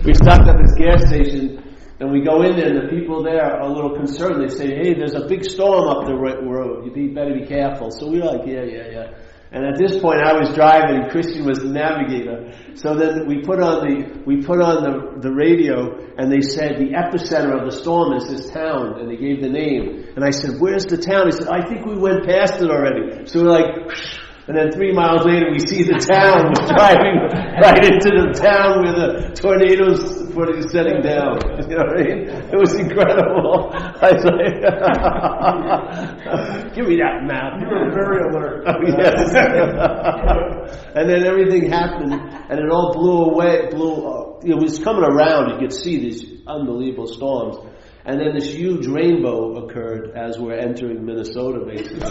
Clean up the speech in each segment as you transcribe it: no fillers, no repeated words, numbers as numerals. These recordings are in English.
we stopped at this gas station, and we go in there, and the people there are a little concerned. They say, hey, there's a big storm up the road. You better be careful. So we were like, yeah. And at this point, I was driving, and Christian was the navigator. So then we put on the radio, and they said the epicenter of the storm is this town, and they gave the name. And I said, where's the town? He said, I think we went past it already. So we're like, and then 3 miles later, we see the town. We're driving right into the town where the tornadoes were setting down. You know what I mean? It was incredible. I was like, give me that map. You were very alert. Oh, yes. And then everything happened, and it all blew away. It was coming around. You could see these unbelievable storms. And then this huge rainbow occurred as we're entering Minnesota, basically.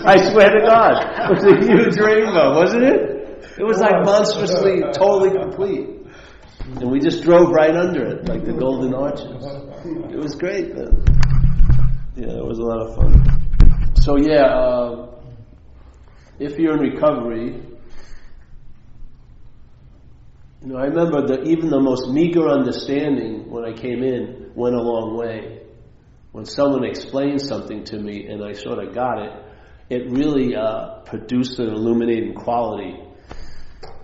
I swear to God, it was a huge rainbow, wasn't it? It was like monstrously, totally complete. And we just drove right under it, like the Golden Arches. It was great, man. Yeah, it was a lot of fun. So if you're in recovery, I remember that even the most meager understanding when I came in went a long way. When someone explained something to me and I sort of got it, it really produced an illuminating quality.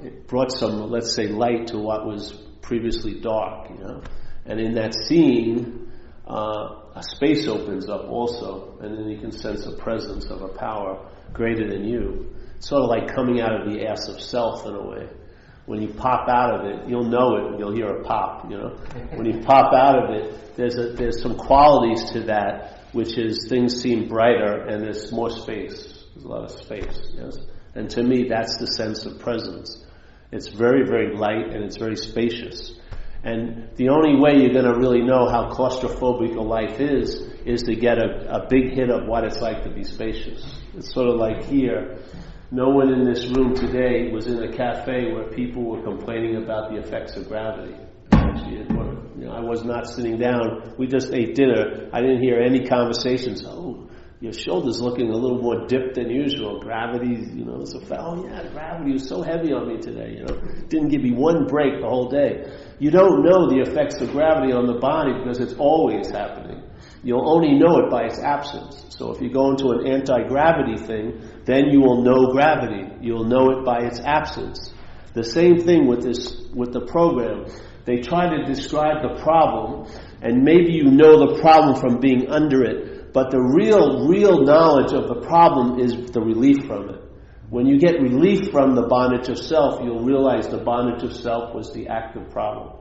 It brought some, let's say, light to what was previously dark, And in that seeing, a space opens up also, and then you can sense a presence of a power greater than you. It's sort of like coming out of the ass of self in a way. When you pop out of it, you'll know it. You'll hear a pop. When you pop out of it, there's some qualities to that, which is things seem brighter and there's more space. There's a lot of space. Yes, and to me, that's the sense of presence. It's very, very light and it's very spacious. And the only way you're going to really know how claustrophobic a life is to get a big hit of what it's like to be spacious. It's sort of like here. No one in this room today was in a cafe where people were complaining about the effects of gravity. I was not sitting down. We just ate dinner. I didn't hear any conversations. Oh, your shoulder's looking a little more dipped than usual. Gravity, gravity was so heavy on me today. Didn't give me one break the whole day. You don't know the effects of gravity on the body because it's always happening. You'll only know it by its absence. So if you go into an anti-gravity thing, then you will know gravity. You'll know it by its absence. The same thing with the program. They try to describe the problem, and maybe you know the problem from being under it, but the real knowledge of the problem is the relief from it. When you get relief from the bondage of self, you'll realize the bondage of self was the active problem.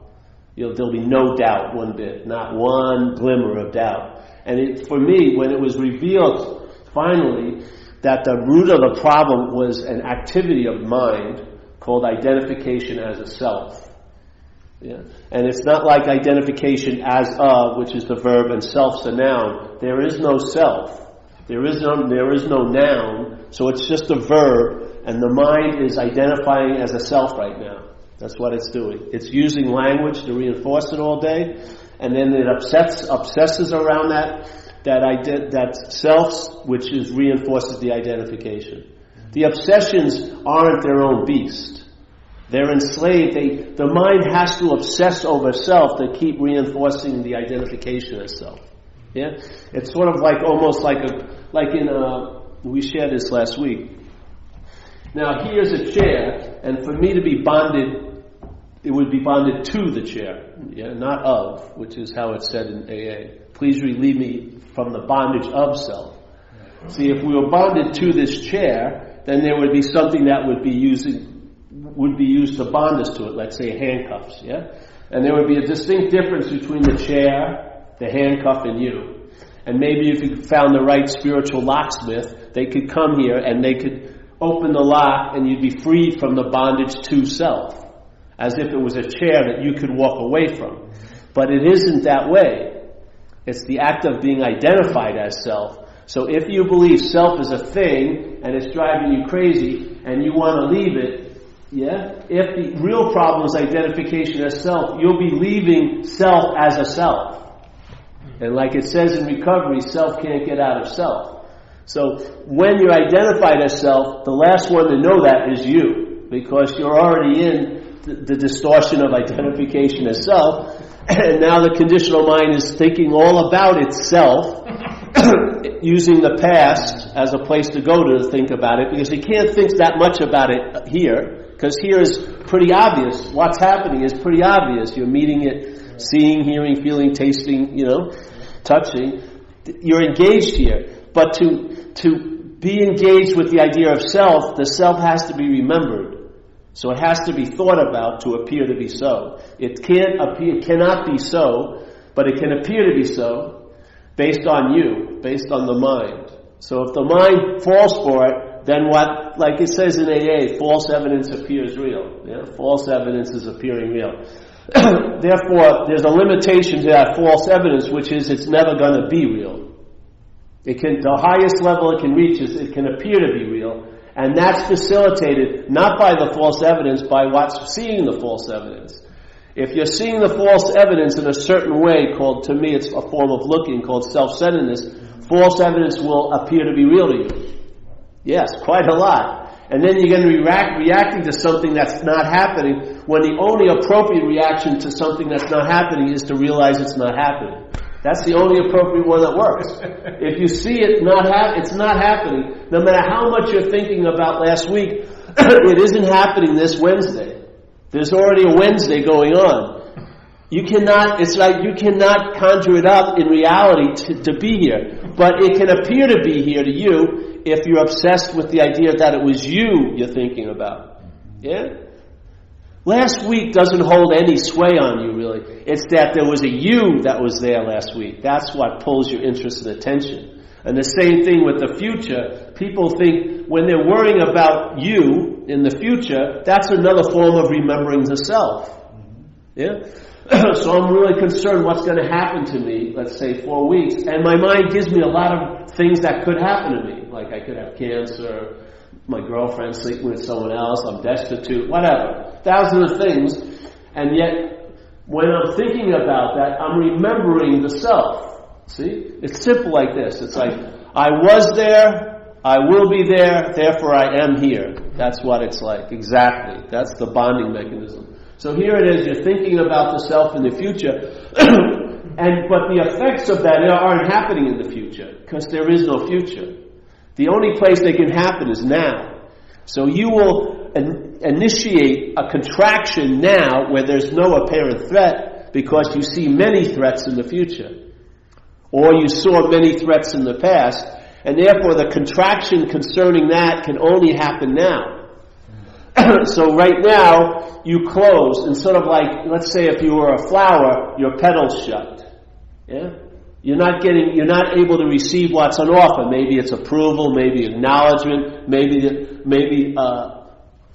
There'll be no doubt one bit, not one glimmer of doubt. And for me, when it was revealed finally that the root of the problem was an activity of mind called identification as a self. Yeah. And it's not like identification as of, which is the verb, and self's a noun. There is no self. There is no noun, so it's just a verb, and the mind is identifying as a self right now. That's what it's doing. It's using language to reinforce it all day, and then it obsesses around that self, which reinforces the identification. The obsessions aren't their own beast. They're enslaved. The mind has to obsess over self to keep reinforcing the identification as self. Yeah, it's sort of like almost we shared this last week. Now here's a chair, and for me to be bonded, it would be bonded to the chair, not of, which is how it's said in AA. Please relieve me from the bondage of self. See, if we were bonded to this chair, then there would be something that would be used to bond us to it. Let's say handcuffs, and there would be a distinct difference between the chair, the handcuff, and you. And maybe if you found the right spiritual locksmith, they could come here and they could open the lock, and you'd be freed from the bondage to self, as if it was a chair that you could walk away from. But it isn't that way. It's the act of being identified as self. So if you believe self is a thing and it's driving you crazy and you want to leave it, if the real problem is identification as self, you'll be leaving self as a self. And like it says in recovery, self can't get out of self. So when you're identified as self, the last one to know that is you, because you're already in the distortion of identification as self, and now the conditional mind is thinking all about itself, using the past as a place to go to think about it, because you can't think that much about it here, because here is pretty obvious. What's happening is pretty obvious. You're meeting it, seeing, hearing, feeling, tasting, touching. You're engaged here. But to be engaged with the idea of self, the self has to be remembered. So it has to be thought about to appear to be so. It cannot be so, but it can appear to be so based on you, based on the mind. So if the mind falls for it, then what, like it says in AA, false evidence appears real. Yeah? False evidence is appearing real. Therefore, there's a limitation to that false evidence, which is it's never going to be real. The highest level it can reach is it can appear to be real. And that's facilitated not by the false evidence, by what's seeing the false evidence. If you're seeing the false evidence in a certain way, to me it's a form of looking, called self-centeredness, false evidence will appear to be real to you. Yes, quite a lot. And then you're going to be reacting to something that's not happening, when the only appropriate reaction to something that's not happening is to realize it's not happening. That's the only appropriate one that works. If you see it it's not happening, no matter how much you're thinking about last week, it isn't happening this Wednesday. There's already a Wednesday going on. It's like you cannot conjure it up in reality to be here. But it can appear to be here to you if you're obsessed with the idea that it was you're thinking about. Yeah? Last week doesn't hold any sway on you, really. It's that there was a you that was there last week. That's what pulls your interest and attention. And the same thing with the future. People think when they're worrying about you in the future, that's another form of remembering the self. Yeah? So I'm really concerned what's going to happen to me, let's say 4 weeks. And my mind gives me a lot of things that could happen to me. Like I could have cancer, my girlfriend sleeping with someone else, I'm destitute, whatever. Thousands of things. And yet, when I'm thinking about that, I'm remembering the self. See? It's simple like this. It's like, I was there, I will be there, therefore I am here. That's what it's like. Exactly. That's the bonding mechanism. So here it is, you're thinking about the self in the future, but the effects of that aren't happening in the future, because there is no future. The only place they can happen is now. So you will initiate a contraction now where there's no apparent threat, because you see many threats in the future. Or you saw many threats in the past, and therefore the contraction concerning that can only happen now. So right now, you close, and sort of like, let's say if you were a flower, your petals shut. Yeah? You're not able to receive what's on offer. Maybe it's approval, maybe acknowledgement, maybe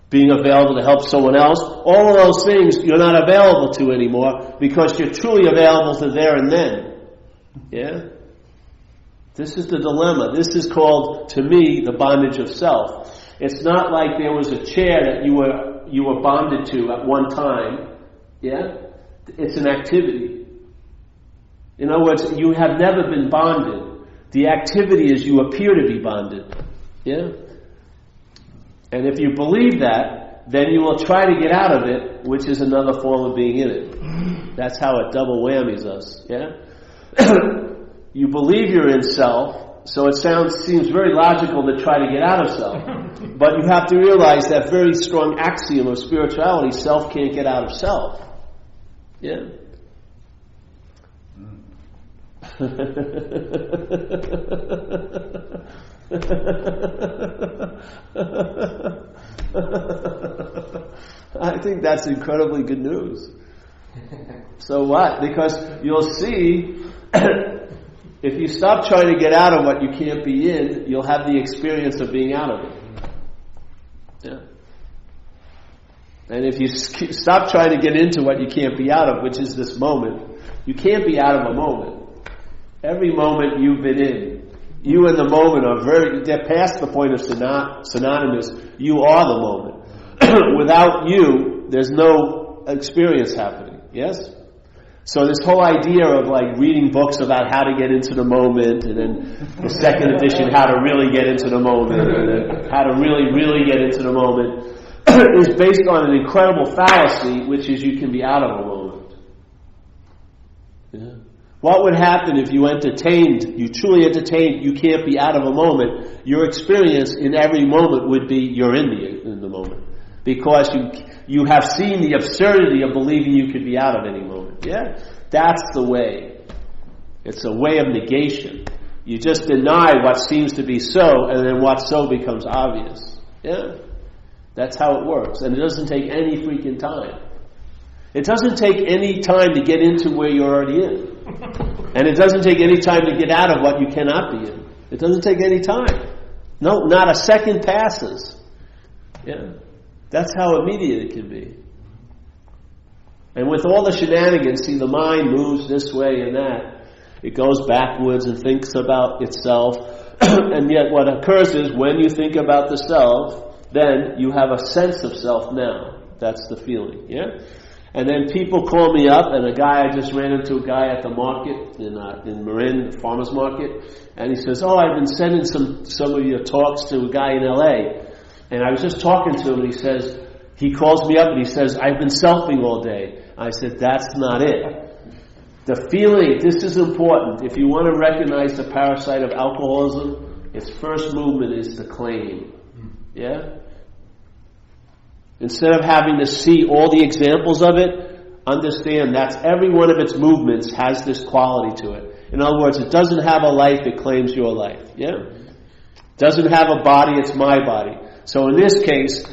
being available to help someone else. All of those things you're not available to anymore, because you're truly available to there and then. Yeah? This is the dilemma. This is called, to me, the bondage of self. It's not like there was a chair that you were bonded to at one time. Yeah? It's an activity. In other words, you have never been bonded. The activity is you appear to be bonded. Yeah? And if you believe that, then you will try to get out of it, which is another form of being in it. That's how it double whammies us. Yeah? You believe you're in self, so it seems very logical to try to get out of self. But you have to realize that very strong axiom of spirituality, self can't get out of self. Yeah? I think that's incredibly good news. So what? Because you'll see, if you stop trying to get out of what you can't be in, you'll have the experience of being out of it. Yeah. And if you stop trying to get into what you can't be out of, which is this moment, you can't be out of a moment. Every moment you've been in, you and the moment they're past the point of synonymous. You are the moment. Without you, there's no experience happening. Yes? So this whole idea of like reading books about how to get into the moment, and then the second edition, how to really get into the moment, and then how to really, really get into the moment, is based on an incredible fallacy, which is you can be out of a moment. Yeah. What would happen if you truly entertained, you can't be out of a moment? Your experience in every moment would be you're in the moment. Because you have seen the absurdity of believing you could be out of any moment. Yeah? That's the way. It's a way of negation. You just deny what seems to be so, and then what so becomes obvious. Yeah? That's how it works. And it doesn't take any freaking time. It doesn't take any time to get into where you're already in. And it doesn't take any time to get out of what you cannot be in. It doesn't take any time. No, not a second passes. Yeah. That's how immediate it can be. And with all the shenanigans, see, the mind moves this way and that. It goes backwards and thinks about itself. And yet what occurs is when you think about the self, then you have a sense of self now. That's the feeling. Yeah? And then people call me up, and I just ran into a guy at the market in Marin, the farmer's market, and he says, I've been sending some of your talks to a guy in L.A., and I was just talking to him, and he calls me up and he says, I've been selfing all day. I said, that's not it. The feeling, this is important. If you want to recognize the parasite of alcoholism, its first movement is the claim. Yeah? Instead of having to see all the examples of it, understand that's every one of its movements has this quality to it. In other words, it doesn't have a life, it claims your life. Yeah? It doesn't have a body, it's my body. So in this case,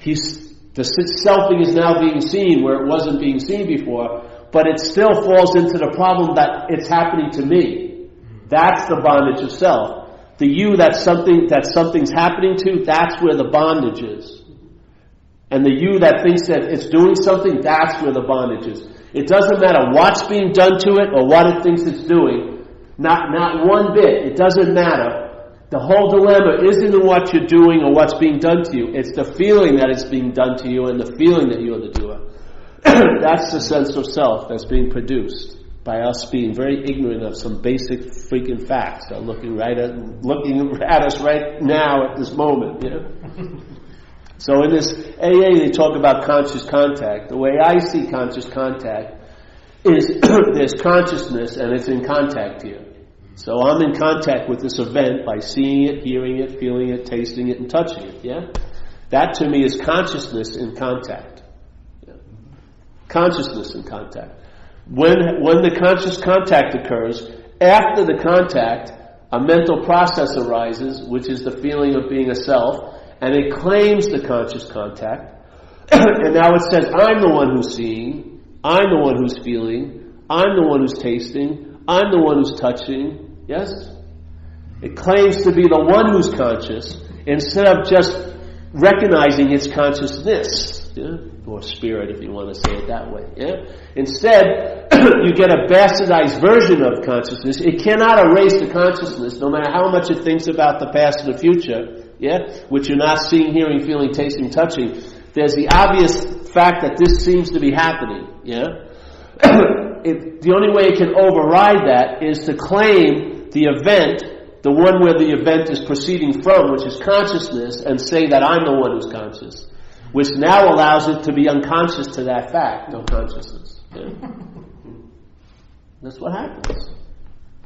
the selfing is now being seen where it wasn't being seen before, but it still falls into the problem that it's happening to me. That's the bondage of self. The you that something's happening to, that's where the bondage is. And the you that thinks that it's doing something, that's where the bondage is. It doesn't matter what's being done to it or what it thinks it's doing. Not one bit. It doesn't matter. The whole dilemma isn't in what you're doing or what's being done to you. It's the feeling that it's being done to you and the feeling that you're the doer. That's the sense of self that's being produced by us being very ignorant of some basic freaking facts that are looking at us right now at this moment. You know? So in this AA, they talk about conscious contact. The way I see conscious contact is there's consciousness and it's in contact here. So I'm in contact with this event by seeing it, hearing it, feeling it, tasting it, and touching it. Yeah, that to me is consciousness in contact. Yeah. Consciousness in contact. When the conscious contact occurs, after the contact, a mental process arises, which is the feeling of being a self. And it claims the conscious contact. And now it says, I'm the one who's seeing. I'm the one who's feeling. I'm the one who's tasting. I'm the one who's touching. Yes? It claims to be the one who's conscious instead of just recognizing its consciousness. Yeah? Or spirit, if you want to say it that way. Yeah? Instead, you get a bastardized version of consciousness. It cannot erase the consciousness, no matter how much it thinks about the past and the future. Yeah, which you're not seeing, hearing, feeling, tasting, touching. There's the obvious fact that this seems to be happening. Yeah, the only way it can override that is to claim the event, the one where the event is proceeding from, which is consciousness, and say that I'm the one who's conscious, which now allows it to be unconscious to that fact of consciousness. Yeah? That's what happens,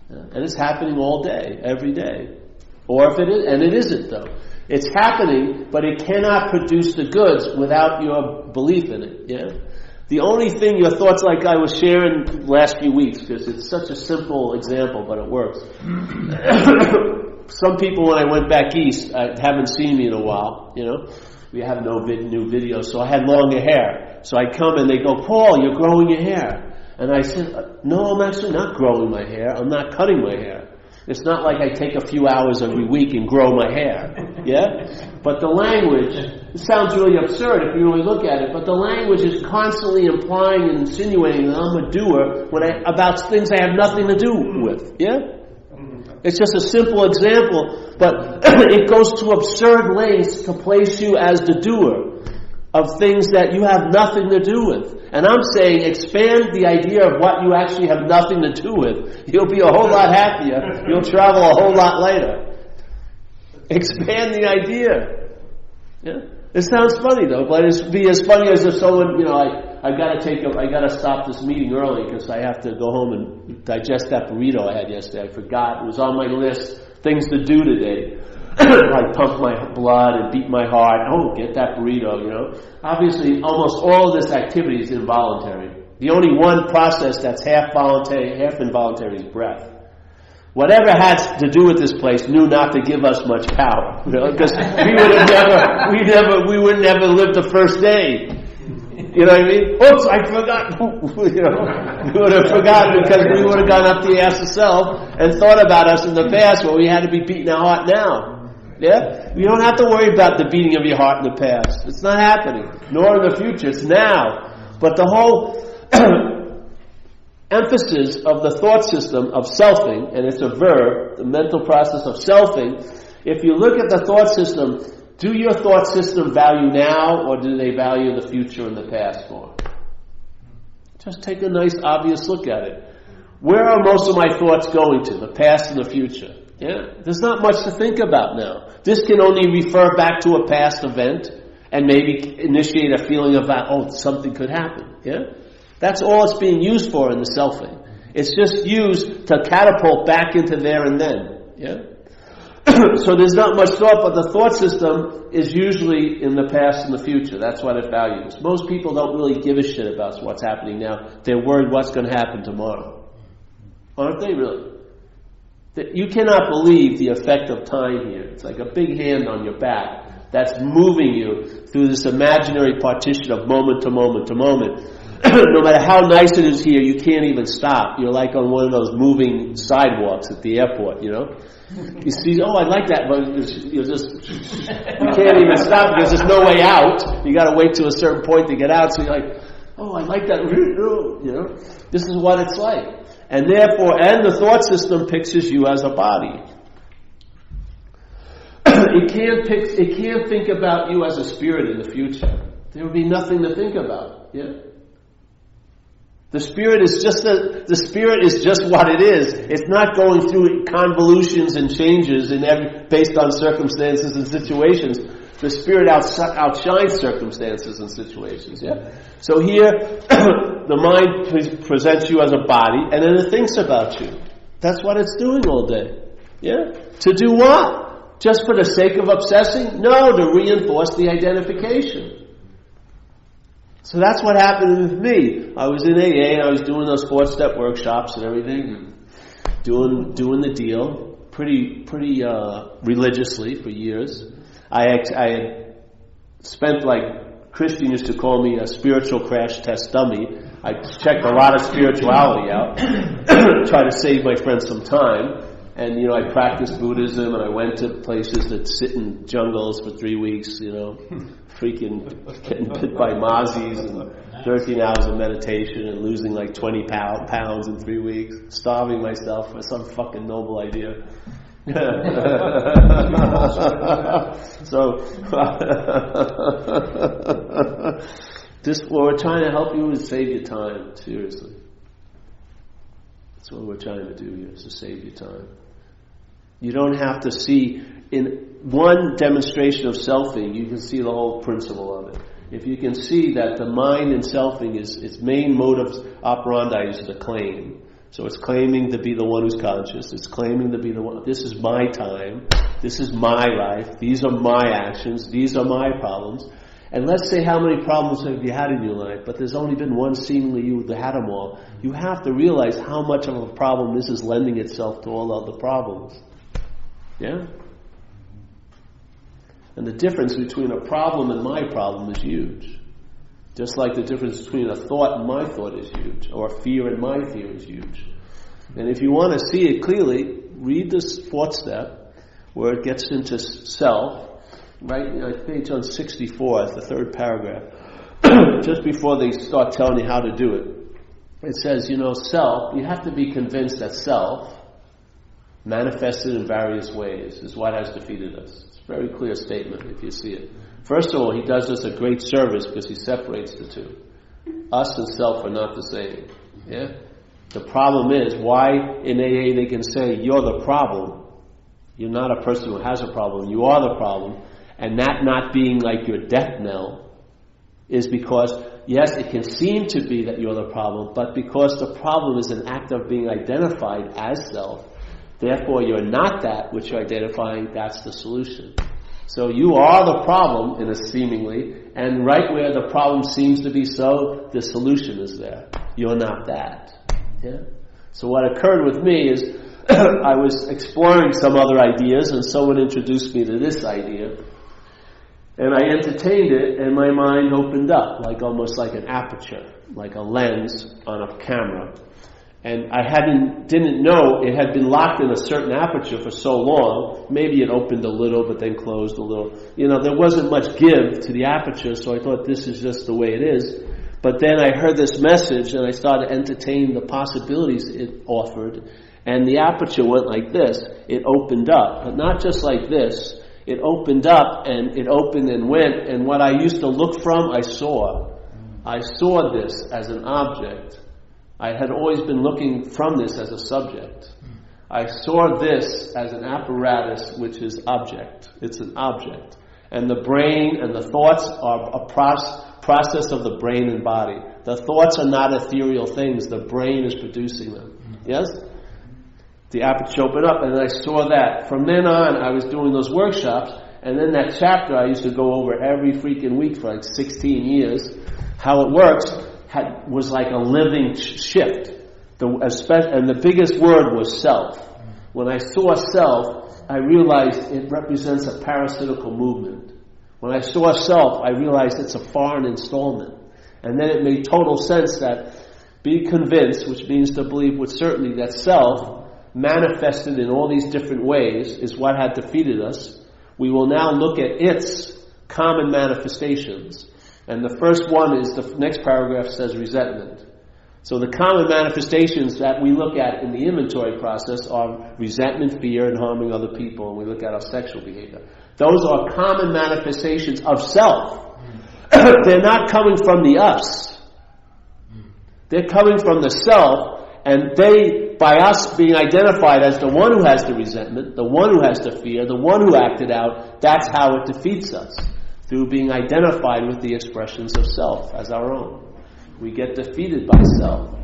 and it's happening all day, every day. Or if it is, and it isn't though. It's happening, but it cannot produce the goods without your belief in it. Yeah. The only thing, your thoughts, like I was sharing the last few weeks, because it's such a simple example, but it works. Some people, when I went back east, haven't seen me in a while. You know, we have no new videos, so I had longer hair. So I come and they go, Paul, you're growing your hair. And I said, no, I'm actually not growing my hair. I'm not cutting my hair. It's not like I take a few hours every week and grow my hair. Yeah? But the language, it sounds really absurd if you really look at it, but the language is constantly implying and insinuating that I'm a doer about things I have nothing to do with. Yeah? It's just a simple example, but it goes to absurd lengths to place you as the doer of things that you have nothing to do with. And I'm saying expand the idea of what you actually have nothing to do with. You'll be a whole lot happier. You'll travel a whole lot later. Expand the idea. Yeah? It sounds funny though, but it'd be as funny as if someone, I gotta stop this meeting early because I have to go home and digest that burrito I had yesterday. I forgot. It was on my list, things to do today. I pump my blood and beat my heart. Oh, get that burrito, Obviously, almost all of this activity is involuntary. The only one process that's half voluntary, half involuntary is breath. Whatever has to do with this place knew not to give us much power, because we would never live the first day. You know what I mean? Oops, I forgot. We would have forgotten because we would have gone up the ass itself and thought about us in the past where we had to be beating our heart now. Yeah? You don't have to worry about the beating of your heart in the past. It's not happening. Nor in the future. It's now. But the whole emphasis of the thought system of selfing, and it's a verb, the mental process of selfing, if you look at the thought system, do your thought system value now, or do they value the future and the past more? Just take a nice, obvious look at it. Where are most of my thoughts going to? The past and the future. Yeah? There's not much to think about now. This can only refer back to a past event and maybe initiate a feeling of, something could happen. Yeah? That's all it's being used for in the selfing. It's just used to catapult back into there and then. Yeah? So there's not much thought, but the thought system is usually in the past and the future. That's what it values. Most people don't really give a shit about what's happening now. They're worried what's going to happen tomorrow. Aren't they really? You cannot believe the effect of time here. It's like a big hand on your back that's moving you through this imaginary partition of moment to moment to moment. No matter how nice it is here, you can't even stop. You're like on one of those moving sidewalks at the airport, You see, I like that, but you can't even stop because there's no way out. You got to wait to a certain point to get out. So you're like, I like that. This is what it's like. And therefore, the thought system pictures you as a body. It can't think about you as a spirit in the future. There would be nothing to think about. Yeah. The spirit is just what it is. It's not going through convolutions and changes based on circumstances and situations. The spirit outshines circumstances and situations. Yeah. So here, the mind presents you as a body, and then it thinks about you. That's what it's doing all day. Yeah. To do what? Just for the sake of obsessing? No, to reinforce the identification. So that's what happened with me. I was in AA and I was doing those 4-step workshops and everything, and doing the deal pretty religiously for years. I had spent, Christian used to call me a spiritual crash test dummy. I checked a lot of spirituality out, try to save my friends some time. And, I practiced Buddhism, and I went to places that sit in jungles for 3 weeks, freaking getting bit by mozzies, and 13 hours of meditation, and losing 20 pounds in 3 weeks, starving myself for some fucking noble idea. So, what we're trying to help you is save your time, seriously. That's what we're trying to do here, is to save you time. You don't have to see, in one demonstration of selfing, you can see the whole principle of it. If you can see that the mind in selfing its main modus operandi is the claim. So it's claiming to be the one who's conscious. It's claiming to be the one, this is my time. This is my life. These are my actions. These are my problems. And let's say how many problems have you had in your life, but there's only been one seemingly you that had them all. You have to realize how much of a problem this is lending itself to all other problems. Yeah? And the difference between a problem and my problem is huge. Just like the difference between a thought and my thought is huge, or fear and my fear is huge. And if you want to see it clearly, read this 4th step, where it gets into self. Right, page on 64, the 3rd paragraph. Just before they start telling you how to do it, it says, self, you have to be convinced that self, manifested in various ways, is what has defeated us. It's a very clear statement if you see it. First of all, he does us a great service because he separates the two. Us and self are not the same. Yeah? The problem is, why in AA they can say, you're the problem. You're not a person who has a problem. You are the problem. and that not being like your death knell, is because, yes, it can seem to be that you're the problem, but because the problem is an act of being identified as self, therefore you're not that which you're identifying, that's the solution. So you are the problem, in a seemingly, and right where the problem seems to be so, the solution is there. You're not that. Yeah? So what occurred with me is, I was exploring some other ideas, and someone introduced me to this idea, and I entertained it, and my mind opened up, like almost like an aperture, like a lens on a camera. And I didn't know it had been locked in a certain aperture for so long. Maybe it opened a little, but then closed a little. There wasn't much give to the aperture, so I thought this is just the way it is. But then I heard this message, and I started to entertain the possibilities it offered, and the aperture went like this. It opened up, but not just like this. It opened up, and it opened and went, and what I used to look from, I saw. I saw this as an object. I had always been looking from this as a subject. I saw this as an apparatus which is object. It's an object. And the brain and the thoughts are a process of the brain and body. The thoughts are not ethereal things. The brain is producing them. Yes? The aperture opened up, and I saw that. From then on, I was doing those workshops, and then that chapter I used to go over every freaking week for like 16 years. How it works was like a living shift. And the biggest word was self. When I saw self, I realized it represents a parasitical movement. When I saw self, I realized it's a foreign installment. And then it made total sense that be convinced, which means to believe with certainty, that self, manifested in all these different ways, is what had defeated us. We will now look at its common manifestations. And the first one is, the next paragraph says resentment. So the common manifestations that we look at in the inventory process are resentment, fear, and harming other people, and we look at our sexual behavior. Those are common manifestations of self. They're not coming from the us. They're coming from the self, and they, by us being identified as the one who has the resentment, the one who has the fear, the one who acted out, that's how it defeats us. Through being identified with the expressions of self as our own. We get defeated by self.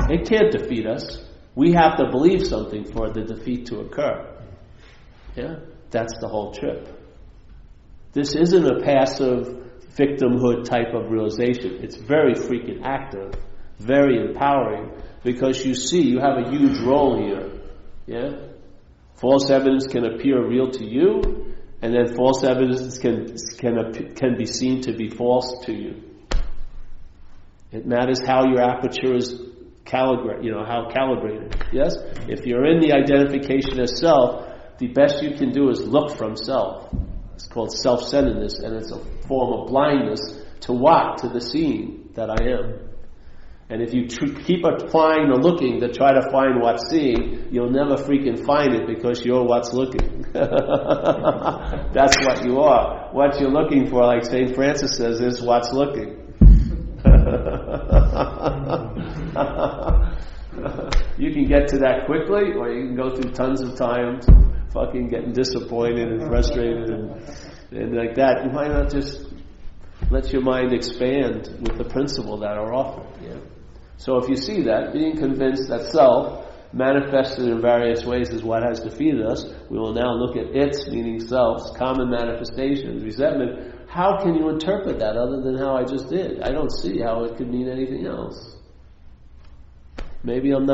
It can't defeat us. We have to believe something for the defeat to occur. Yeah? That's the whole trip. This isn't a passive victimhood type of realization. It's very freaking active, very empowering, because you see you have a huge role here. Yeah? False evidence can appear real to you, and then false evidence can be seen to be false to you. It matters how your aperture is calibrated. Yes? If you're in the identification as self, the best you can do is look from self. It's called self-centeredness, and it's a form of blindness to what? To the seeing that I am. And if you keep applying the looking to try to find what's seeing, you'll never freaking find it, because you're what's looking. That's what you are. What you're looking for, like St. Francis says, is what's looking. You can get to that quickly, or you can go through tons of times fucking getting disappointed and frustrated and like that. You might not just let your mind expand with the principle that are offered. Yeah? So if you see that, being convinced that self, manifested in various ways, is what has defeated us, we will now look at its, meaning self's, common manifestations, resentment. How can you interpret that other than how I just did? I don't see how it could mean anything else. Maybe I'm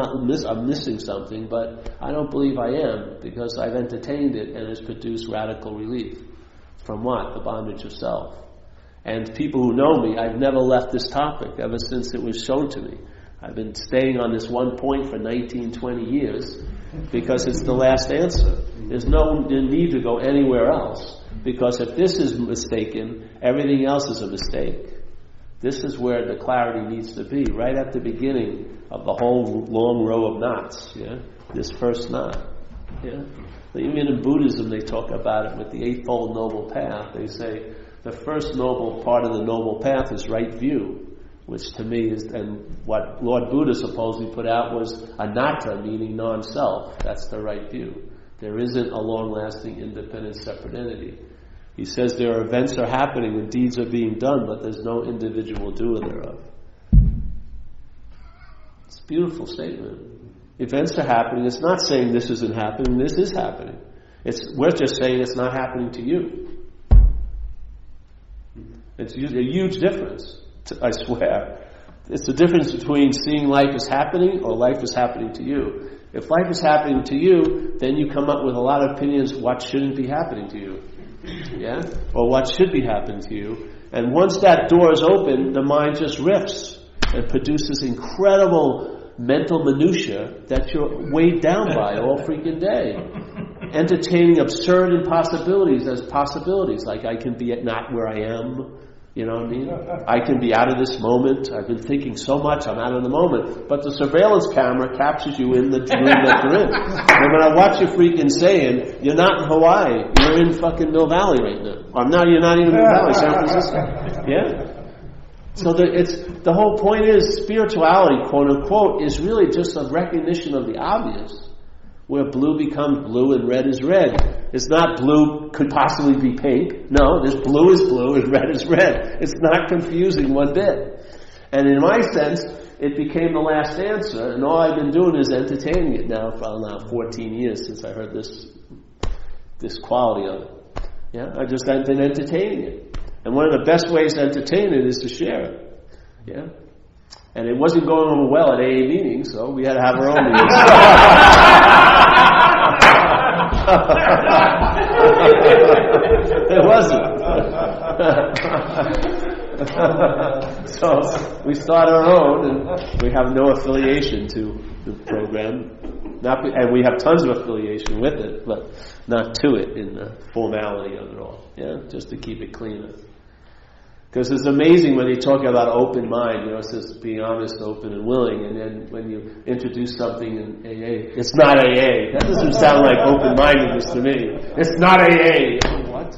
missing something, but I don't believe I am, because I've entertained it and it's produced radical relief. From what? The bondage of self. And people who know me, I've never left this topic ever since it was shown to me. I've been staying on this one point for 19, 20 years because it's the last answer. There's no need to go anywhere else, because if this is mistaken, everything else is a mistake. This is where the clarity needs to be, right at the beginning of the whole long row of knots. Yeah, this first knot. Yeah, even in Buddhism they talk about it with the Eightfold Noble Path. They say the first noble part of the noble path is right view, which to me is, and what Lord Buddha supposedly put out was anatta, meaning non-self. That's the right view. There isn't a long-lasting, independent, separate entity. He says there are events are happening and deeds are being done, but there's no individual doer thereof. It's a beautiful statement. Events are happening. It's not saying this isn't happening. This is happening. We're just saying it's not happening to you. It's a huge difference, I swear. It's the difference between seeing life as happening or life is happening to you. If life is happening to you, then you come up with a lot of opinions what shouldn't be happening to you. Yeah? Or what should be happening to you. And once that door is open, the mind just riffs and produces incredible mental minutia that you're weighed down by all freaking day. Entertaining absurd impossibilities as possibilities, like I can be not where I am. You know what I mean? I can be out of this moment. I've been thinking so much, I'm out of the moment. But the surveillance camera captures you in the room that you're in. And when I watch you freaking saying, you're not in Hawaii, you're in fucking Mill Valley right now. Or no, you're not even in Mill Valley, San Francisco. Yeah? So the whole point is, spirituality, quote unquote, is really just a recognition of the obvious. Where blue becomes blue and red is red. It's not blue could possibly be pink. No, this blue is blue and red is red. It's not confusing one bit. And in my sense, it became the last answer, and all I've been doing is entertaining it now for 14 years since I heard this quality of it. Yeah, I've just been entertaining it. And one of the best ways to entertain it is to share it. Yeah? And it wasn't going over well at AA meetings, so we had to have our own meetings. It wasn't. So we start our own, and we have no affiliation to the program. And we have tons of affiliation with it, but not to it in the formality of it all. Yeah, just to keep it cleaner. Because it's amazing when you talk about open mind, it says being honest, open, and willing, and then when you introduce something in AA, it's not AA. That doesn't sound like open-mindedness to me. It's not AA. What?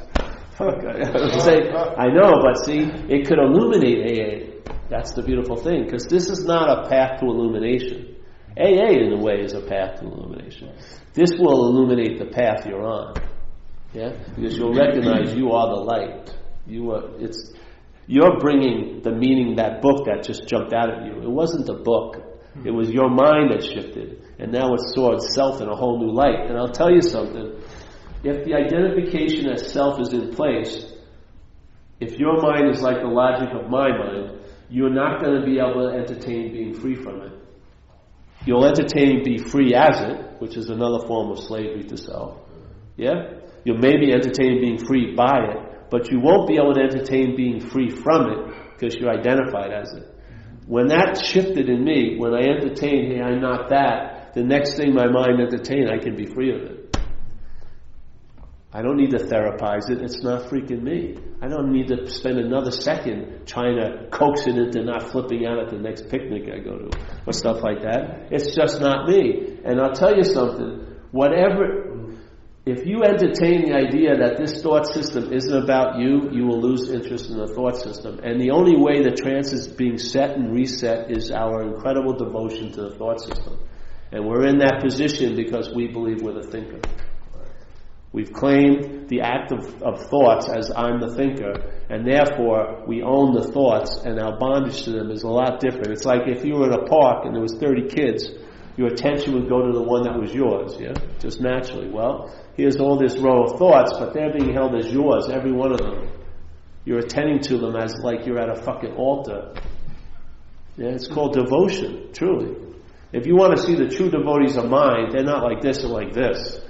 I know, but see, it could illuminate AA. That's the beautiful thing, because this is not a path to illumination. AA, in a way, is a path to illumination. This will illuminate the path you're on. Yeah? Because you'll recognize you are the light. You're bringing the meaning, that book that just jumped out at you. It wasn't the book. It was your mind that shifted. And now it saw itself in a whole new light. And I'll tell you something. If the identification as self is in place, if your mind is like the logic of my mind, you're not going to be able to entertain being free from it. You'll entertain be free as it, which is another form of slavery to self. Yeah? You'll maybe entertain being free by it. But you won't be able to entertain being free from it because you're identified as it. When that shifted in me, when I entertained, hey, I'm not that, the next thing my mind entertained, I can be free of it. I don't need to therapize it. It's not freaking me. I don't need to spend another second trying to coax it into not flipping out at the next picnic I go to or stuff like that. It's just not me. And I'll tell you something, if you entertain the idea that this thought system isn't about you, you will lose interest in the thought system. And the only way the trance is being set and reset is our incredible devotion to the thought system. And we're in that position because we believe we're the thinker. We've claimed the act of thoughts as I'm the thinker, and therefore we own the thoughts, and our bondage to them is a lot different. It's like if you were in a park and there was 30 kids, your attention would go to the one that was yours, yeah? Just naturally. Well, here's all this row of thoughts, but they're being held as yours, every one of them. You're attending to them as like you're at a fucking altar. Yeah, it's called devotion, truly. If you want to see the true devotees of mind, they're not like this or like this.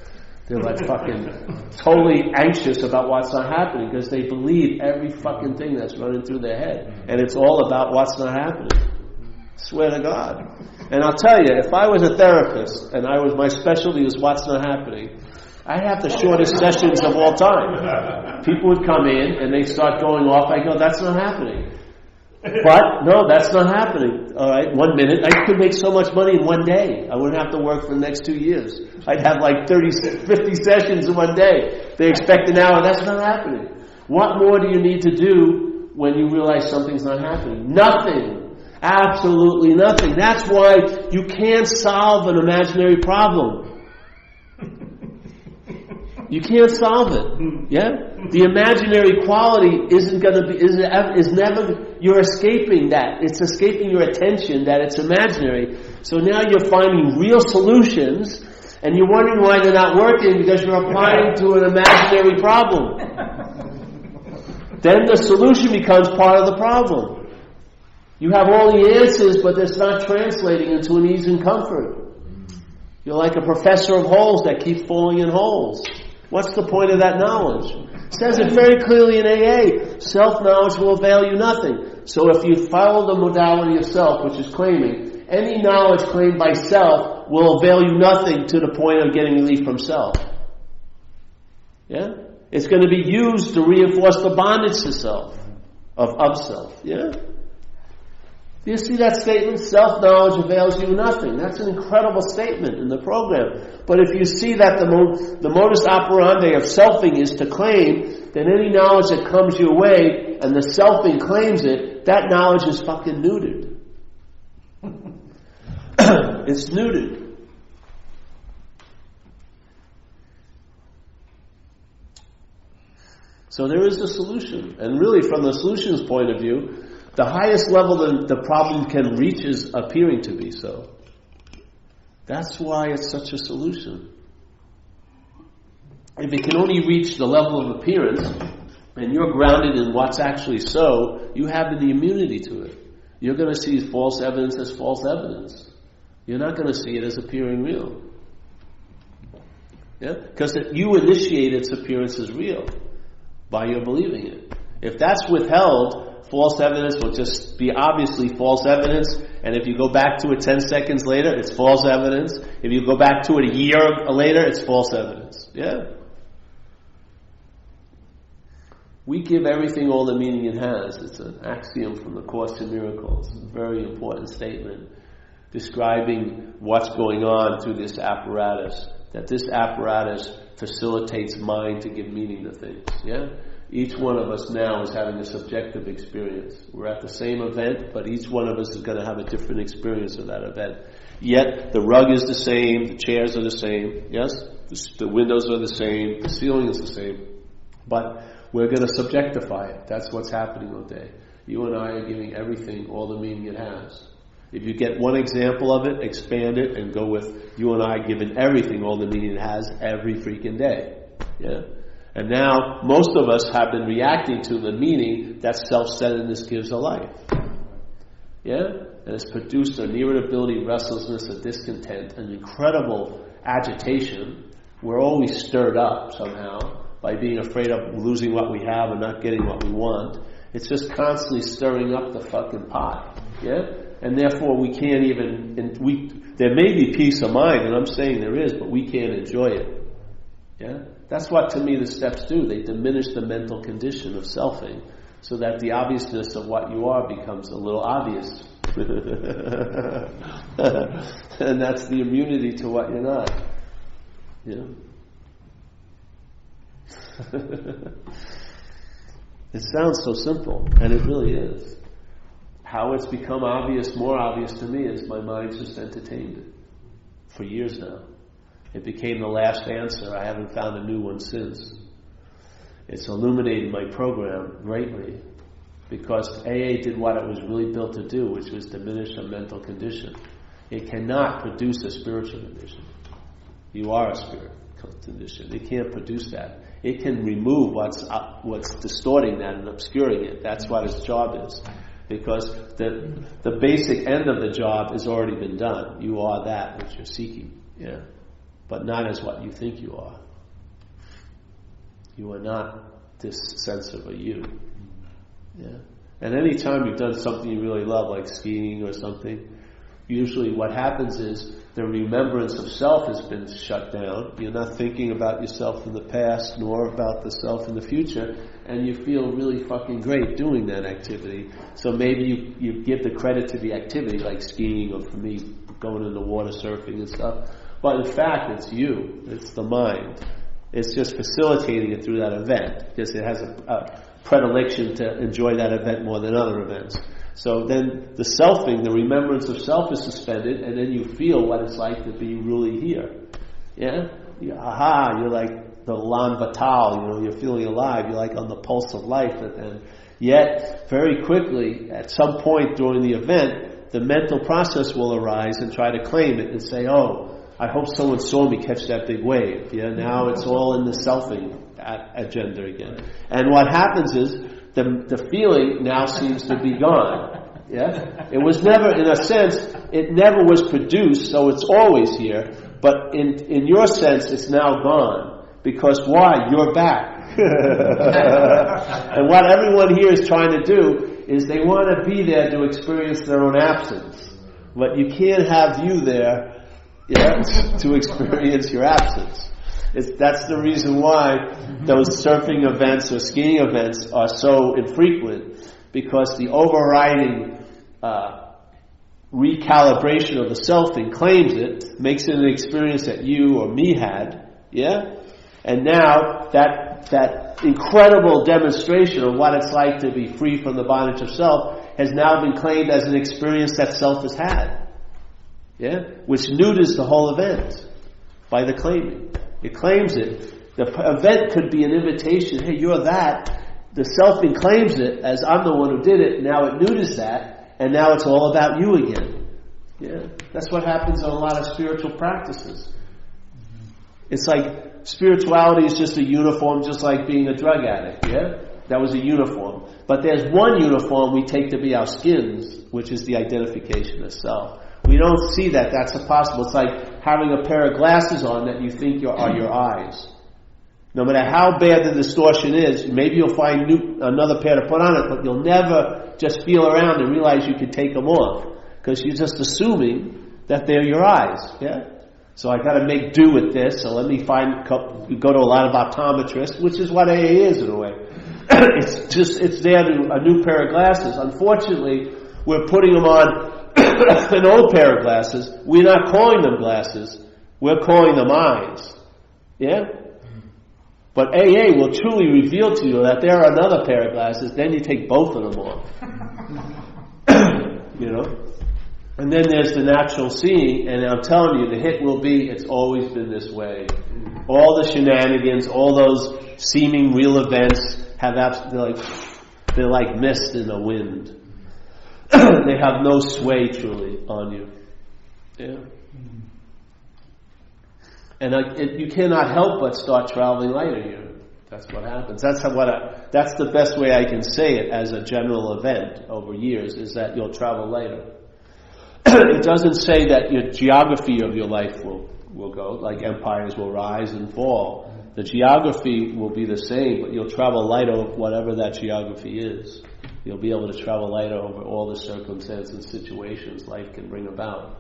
They're like fucking totally anxious about what's not happening because they believe every fucking thing that's running through their head. And it's all about what's not happening. Swear to God. And I'll tell you, if I was a therapist and my specialty was what's not happening, I'd have the shortest sessions of all time. People would come in and they start going off. I go, that's not happening. But, no, that's not happening. All right, 1 minute. I could make so much money in one day. I wouldn't have to work for the next 2 years. I'd have like 50 sessions in one day. They expect an hour. That's not happening. What more do you need to do when you realize something's not happening? Nothing. Absolutely nothing. That's why you can't solve an imaginary problem. You can't solve it. Yeah? The imaginary quality is never, you're escaping that. It's escaping your attention that it's imaginary. So now you're finding real solutions, and you're wondering why they're not working because you're applying to an imaginary problem. Then the solution becomes part of the problem. You have all the answers, but it's not translating into an ease and comfort. You're like a professor of holes that keep falling in holes. What's the point of that knowledge? It says it very clearly in AA. Self-knowledge will avail you nothing. So if you follow the modality of self, which is claiming, any knowledge claimed by self will avail you nothing to the point of getting relief from self. Yeah? It's going to be used to reinforce the bondage to self, of self. Yeah? Do you see that statement? Self-knowledge avails you nothing. That's an incredible statement in the program. But if you see that the modus operandi of selfing is to claim, then any knowledge that comes your way and the selfing claims it, that knowledge is fucking neutered. It's neutered. So there is a solution. And really from the solution's point of view, the highest level that the problem can reach is appearing to be so. That's why it's such a solution. If it can only reach the level of appearance, and you're grounded in what's actually so, you have the immunity to it. You're going to see false evidence as false evidence. You're not going to see it as appearing real. Yeah? Because you initiate its appearance as real by your believing it. If that's withheld, false evidence will just be obviously false evidence, and if you go back to it 10 seconds later, it's false evidence. If you go back to it a year later, it's false evidence. Yeah? We give everything all the meaning it has. It's an axiom from the Course in Miracles. It's a very important statement describing what's going on through this apparatus. That this apparatus facilitates mind to give meaning to things. Yeah? Each one of us now is having a subjective experience. We're at the same event, but each one of us is going to have a different experience of that event. Yet, the rug is the same, the chairs are the same, yes? The windows are the same, the ceiling is the same. But we're going to subjectify it. That's what's happening all day. You and I are giving everything all the meaning it has. If you get one example of it, expand it, and go with you and I giving everything all the meaning it has every freaking day. Yeah? And now, most of us have been reacting to the meaning that self-centeredness gives a life. Yeah? And it's produced an irritability, restlessness, a discontent, an incredible agitation. We're always stirred up somehow by being afraid of losing what we have and not getting what we want. It's just constantly stirring up the fucking pot. Yeah? And therefore we can't even, there may be peace of mind, and I'm saying there is, but we can't enjoy it. Yeah? That's what, to me, the steps do. They diminish the mental condition of selfing so that the obviousness of what you are becomes a little obvious. And that's the immunity to what you're not. Yeah? It sounds so simple, and it really is. How it's become obvious, more obvious to me, is my mind's just entertained it for years now. It became the last answer. I haven't found a new one since. It's illuminated my program greatly because AA did what it was really built to do, which was diminish a mental condition. It cannot produce a spiritual condition. You are a spiritual condition. It can't produce that. It can remove what's distorting that and obscuring it. That's what its job is. Because the basic end of the job has already been done. You are that which you're seeking. Yeah. But not as what you think you are. You are not this sense of a you. Yeah. And any time you've done something you really love, like skiing or something, usually what happens is the remembrance of self has been shut down. You're not thinking about yourself in the past nor about the self in the future, and you feel really fucking great doing that activity. So maybe you give the credit to the activity, like skiing, or for me, going in the water, surfing and stuff. But in fact, it's you. It's the mind. It's just facilitating it through that event because it has a predilection to enjoy that event more than other events. So then the selfing, the remembrance of self is suspended, and then you feel what it's like to be really here. Yeah? Aha, you're like the lan vital, you're feeling alive, you're like on the pulse of life, and yet very quickly, at some point during the event, the mental process will arise and try to claim it and say, oh, I hope someone saw me catch that big wave. Yeah, now it's all in the selfing agenda again. And what happens is the feeling now seems to be gone. Yeah, it was never, in a sense, it never was produced, so it's always here. But in your sense, it's now gone because why? You're back. And what everyone here is trying to do is they want to be there to experience their own absence, but you can't have you there. Yeah, to experience your absence. That's the reason why those surfing events or skiing events are so infrequent, because the overriding recalibration of the selfing claims it, makes it an experience that you or me had, yeah? And now that incredible demonstration of what it's like to be free from the bondage of self has now been claimed as an experience that self has had. Yeah, which neuters the whole event by the claiming. It claims it. The event could be an invitation. Hey, you're that. The selfing claims it as I'm the one who did it. Now it neuters that, and now it's all about you again. Yeah, that's what happens in a lot of spiritual practices. It's like spirituality is just a uniform, just like being a drug addict. Yeah, that was a uniform. But there's one uniform we take to be our skins, which is the identification of self. We don't see that that's possible. It's like having a pair of glasses on that you think are your eyes. No matter how bad the distortion is, maybe you'll find another pair to put on it, but you'll never just feel around and realize you could take them off, because you're just assuming that they're your eyes. Yeah. So I got to make do with this. So let me go to a lot of optometrists, which is what AA is in a way. It's there to a new pair of glasses. Unfortunately, we're putting them on an old pair of glasses. We're not calling them glasses. We're calling them eyes. Yeah? But AA will truly reveal to you that there are another pair of glasses. Then you take both of them off. And then there's the natural seeing, and I'm telling you, the hit will be, it's always been this way. All the shenanigans, all those seeming real events they're like mist in the wind. They have no sway truly on you. Yeah. And you cannot help but start traveling lighter here. That's what happens. That's the best way I can say it as a general event over years, is that you'll travel lighter. It doesn't say that your geography of your life will go, like empires will rise and fall. The geography will be the same, but you'll travel light over whatever that geography is. You'll be able to travel lighter over all the circumstances and situations life can bring about,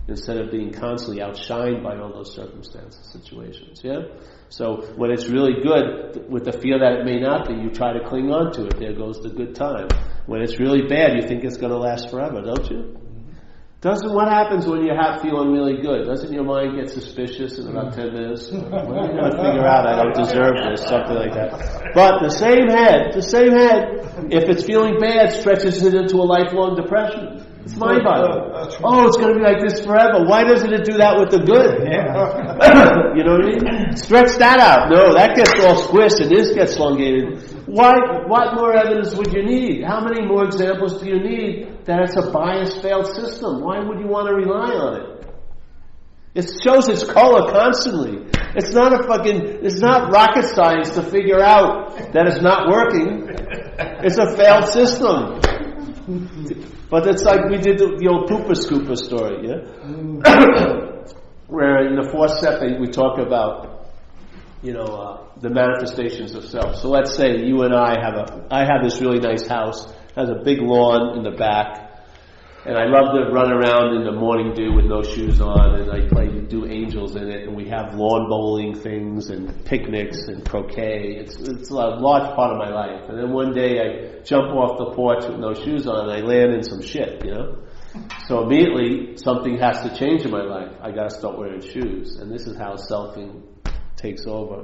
instead of being constantly outshined by all those circumstances and situations. Yeah? So when it's really good, with the fear that it may not be, you try to cling on to it. There goes the good time. When it's really bad, you think it's going to last forever, don't you? What happens when you're feeling really good? Doesn't your mind get suspicious in about 10 minutes? When are you going to figure out I don't deserve this? Something like that. But the same head, if it's feeling bad, stretches it into a lifelong depression. It's mind-boggling. Oh, it's going to be like this forever. Why doesn't it do that with the good? Yeah. You know what I mean? Stretch that out. No, that gets all squished and this gets elongated. What more evidence would you need? How many more examples do you need that it's a biased, failed system? Why would you want to rely on it? It shows its color constantly. It's not rocket science to figure out that it's not working. It's a failed system. But it's like we did the old Pooper Scooper story, yeah? Where in the fourth step we talk about, the manifestations of self. So let's say you and I have this really nice house, has a big lawn in the back, and I love to run around in the morning dew with no shoes on, and I do angels in it, and we have lawn bowling things and picnics and croquet. It's a large part of my life. And then one day I jump off the porch with no shoes on, and I land in some shit, So immediately something has to change in my life. I got to start wearing shoes, and this is how selfing takes over.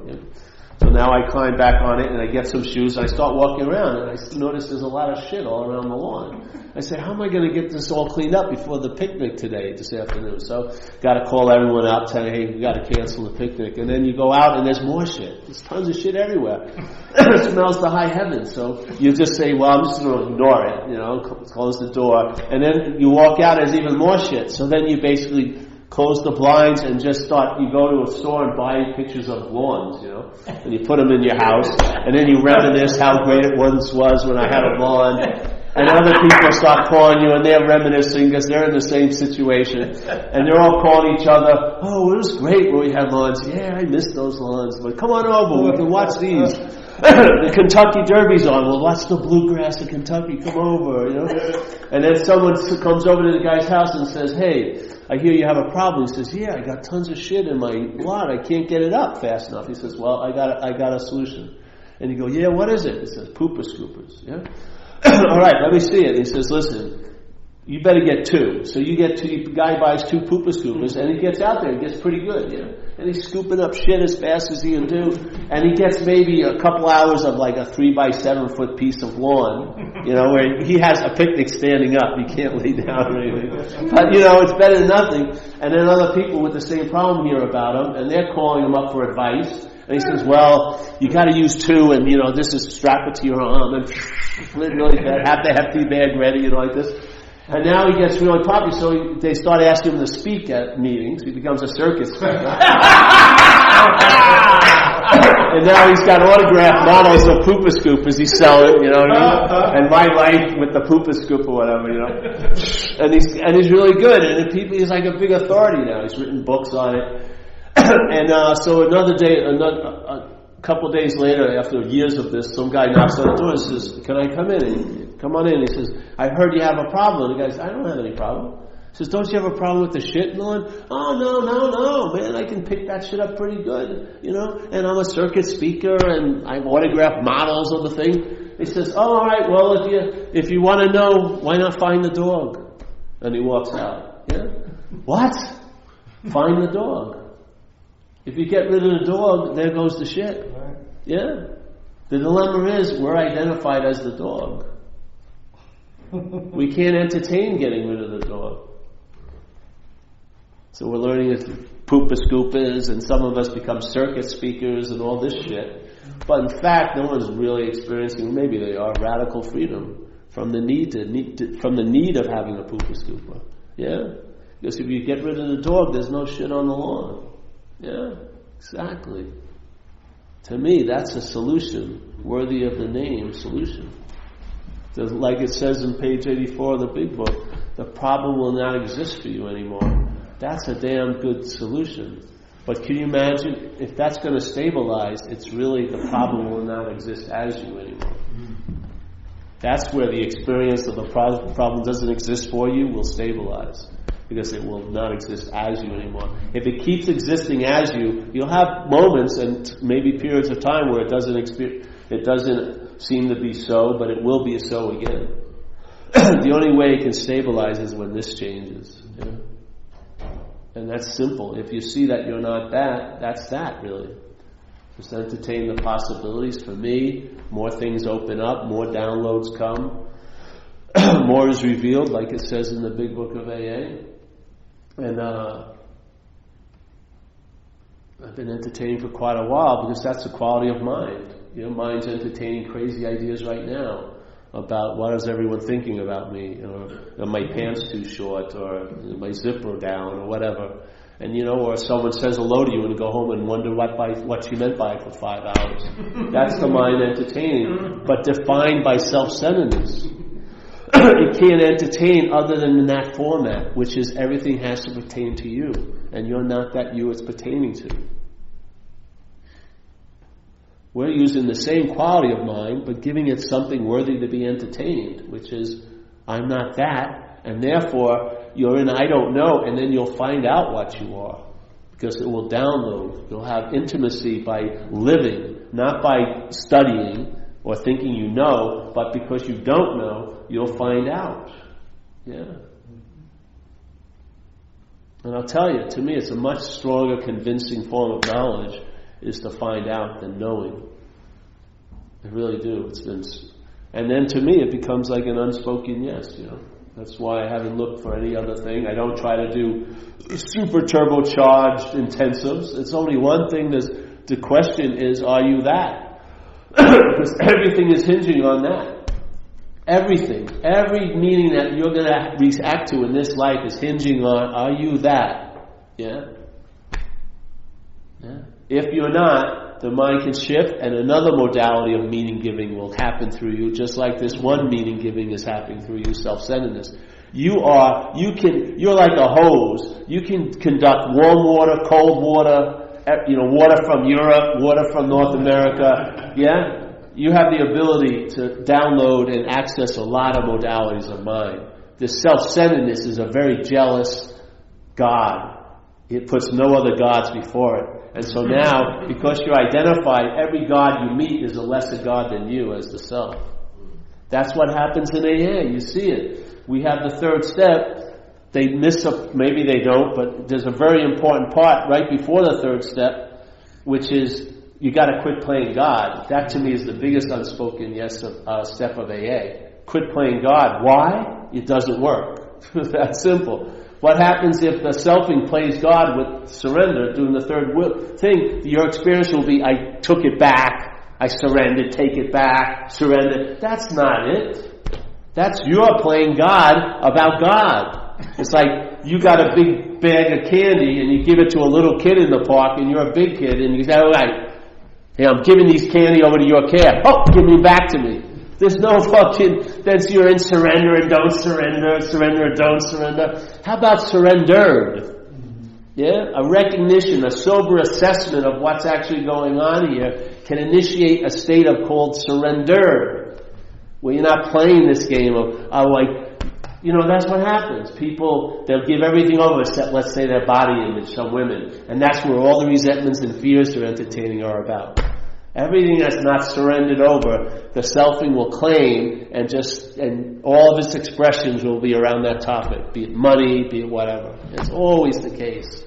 So now I climb back on it and I get some shoes and I start walking around and I notice there's a lot of shit all around the lawn. I say, how am I going to get this all cleaned up before the picnic this afternoon? So got to call everyone up, tell them, hey, we got to cancel the picnic. And then you go out and there's more shit. There's tons of shit everywhere. It smells to high heaven. So you just say, well, I'm just going to ignore it, close the door. And then you walk out, there's even more shit. So then you basically close the blinds and just you go to a store and buy pictures of lawns, and you put them in your house, and then you reminisce how great it once was when I had a lawn, and other people start calling you and they're reminiscing because they're in the same situation, and they're all calling each other, oh, it was great when we had lawns. Yeah, I miss those lawns, but come on over, we can watch these. The Kentucky Derby's on. We'll watch the bluegrass of Kentucky. Come over, And then someone comes over to the guy's house and says, hey, I hear you have a problem. He says, yeah, I got tons of shit in my lawn. I can't get it up fast enough. He says, well, I got a solution. And you go, yeah, what is it? He says, pooper scoopers. Yeah. All right, let me see it. He says, listen, you better get 2. So you get 2. The guy buys 2 pooper scoopers, and he gets out there. He gets pretty good, And he's scooping up shit as fast as he can do. And he gets maybe a couple hours of like a 3x7 foot piece of lawn, where he has a picnic standing up. You can't lay down or anything. But, it's better than nothing. And then other people with the same problem hear about him, and they're calling him up for advice. And he says, well, you got to use 2, and, this is strap it to your arm, and really have the hefty bag ready, like this. And now he gets really popular, so they start asking him to speak at meetings. He becomes a circus speaker. And now he's got autographed models of pooper scoopers he's selling, And my life with the pooper scoop or whatever, And he's really good, and he's like a big authority now. He's written books on it. And so a couple of days later, after years of this, some guy knocks on the door and says, can I come in? And come on in. He says, I heard you have a problem. And the guy says, I don't have any problem. He says, don't you have a problem with the shit in the lawn? Oh, no, man, I can pick that shit up pretty good, and I'm a circuit speaker and I autograph models of the thing. He says, oh, all right, well, if you want to know, why not find the dog? And he walks out. Yeah? What? Find the dog. If you get rid of the dog, there goes the shit. Yeah? The dilemma is we're identified as the dog. We can't entertain getting rid of the dog. So we're learning as pooper scoopers, and some of us become circuit speakers and all this shit. But in fact, no one's really experiencing, maybe they are, radical freedom from the need of having a pooper scooper. Yeah? Because if you get rid of the dog, there's no shit on the lawn. Yeah, exactly. To me, that's a solution worthy of the name solution. Like it says in page 84 of the big book, the problem will not exist for you anymore. That's a damn good solution. But can you imagine if that's going to stabilize, it's really the problem will not exist as you anymore. That's where the experience of the problem doesn't exist for you will stabilize. Because it will not exist as you anymore. If it keeps existing as you, you'll have moments and maybe periods of time where it doesn't seem to be so, but it will be so again. The only way it can stabilize is when this changes. Yeah? And that's simple. If you see that you're not that, that's that really. Just entertain the possibilities. For me, more things open up, more downloads come, more is revealed, like it says in the big book of AA. And I've been entertaining for quite a while because that's the quality of mind. Mind's entertaining crazy ideas right now about what is everyone thinking about me, or are my pants too short, or my zipper down, or whatever. And or someone says hello to you and go home and wonder what she meant by it for 5 hours. That's the mind entertaining, but defined by self-centeredness. It can't entertain other than in that format, which is everything has to pertain to you, and you're not that you it's pertaining to. We're using the same quality of mind, but giving it something worthy to be entertained, which is, I'm not that, and therefore you're in I don't know, and then you'll find out what you are, because it will download. You'll have intimacy by living, not by studying or thinking you know, but because you don't know, you'll find out. Yeah. And I'll tell you, to me, it's a much stronger, convincing form of knowledge. is to find out than knowing. I really do. And then to me it becomes like an unspoken yes, That's why I haven't looked for any other thing. I don't try to do super turbocharged intensives. It's only one thing. The question is, are you that? Because everything is hinging on that. Everything. Every meaning that you're going to react to in this life is hinging on, are you that? Yeah? If you're not, the mind can shift and another modality of meaning giving will happen through you, just like this one meaning giving is happening through you, self-centeredness. You're like a hose. You can conduct warm water, cold water, water from Europe, water from North America. Yeah? You have the ability to download and access a lot of modalities of mind. This self-centeredness is a very jealous God. It puts no other gods before it. And so now, because you're identified, every God you meet is a lesser God than you as the self. That's what happens in AA. You see it. We have the third step. They miss maybe they don't, but there's a very important part right before the third step, which is you got to quit playing God. That to me is the biggest unspoken step of AA. Quit playing God. Why? It doesn't work. That's simple. What happens if the selfing plays God with surrender, doing the third thing? Your experience will be, I took it back, I surrendered, take it back, surrender. That's not it. That's you're playing God about God. It's like you got a big bag of candy and you give it to a little kid in the park and you're a big kid and you say, all right, hey, I'm giving these candy over to your care. Oh, give me back to me. There's no that's you're in surrender and don't surrender and don't surrender. How about surrendered? Yeah? A recognition, a sober assessment of what's actually going on here can initiate a state of called surrender. Where you're not playing this game of that's what happens. People, they'll give everything over except, let's say, their body image, some women. And that's where all the resentments and fears they're entertaining are about. Everything that's not surrendered over, the selfing will claim and all of its expressions will be around that topic, be it money, be it whatever. It's always the case.